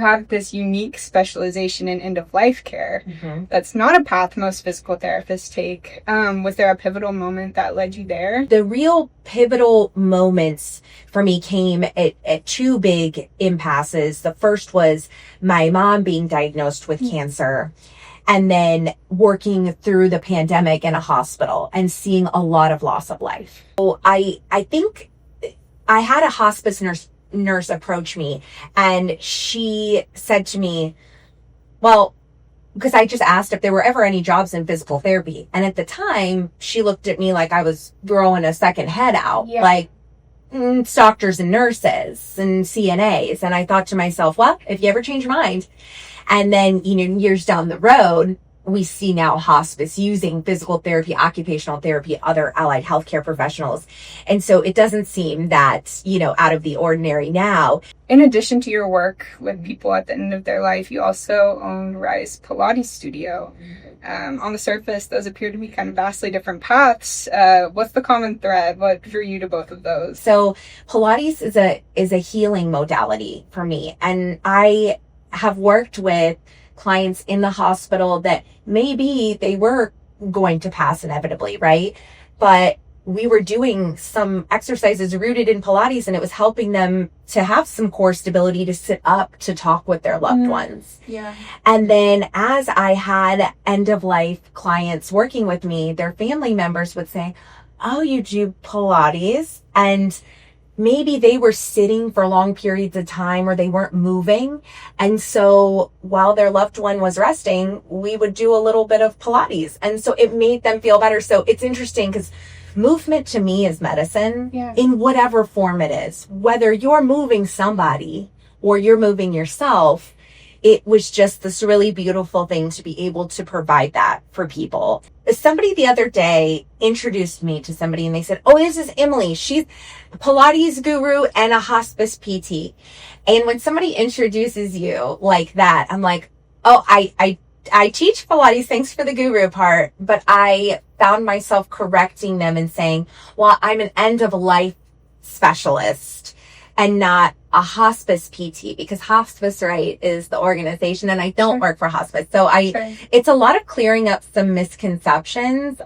have this unique specialization in end-of-life care. Mm-hmm. That's not a path most physical therapists take. Was there a pivotal moment that led you there? The real pivotal moments for me came at two big impasses. The first was my mom being diagnosed with cancer, and then working through the pandemic in a hospital and seeing a lot of loss of life. So I think I had a hospice nurse approach me, and she said to me, well, because I just asked if there were ever any jobs in physical therapy. And at the time, she looked at me like I was growing a second head out, like it's doctors and nurses and CNAs. And I thought to myself, well, if you ever change your mind. And then, years down the road, we see now hospice using physical therapy, occupational therapy, other allied healthcare professionals. And so it doesn't seem that, out of the ordinary now. In addition to your work with people at the end of their life, you also own Rise Pilates Studio. On the surface, those appear to be kind of vastly different paths. What's the common thread? What drew you to both of those? So Pilates is a healing modality for me. And I have worked with clients in the hospital that maybe they were going to pass inevitably, right? But we were doing some exercises rooted in Pilates, and it was helping them to have some core stability, to sit up, to talk with their loved ones. Yeah. And then as I had end of life clients working with me, their family members would say, oh, you do Pilates? And maybe they were sitting for long periods of time, or they weren't moving. And so while their loved one was resting, we would do a little bit of Pilates. And so it made them feel better. So it's interesting because movement to me is medicine in whatever form it is. Whether you're moving somebody or you're moving yourself, it was just this really beautiful thing to be able to provide that for people. Somebody the other day introduced me to somebody, and they said, oh, this is Emily. She's a Pilates guru and a hospice PT. And when somebody introduces you like that, I'm like, oh, I teach Pilates. Thanks for the guru part. But I found myself correcting them and saying, well, I'm an end of life specialist and not a hospice PT, because Hospice Right is the organization, and I don't work for hospice. So it's a lot of clearing up some misconceptions.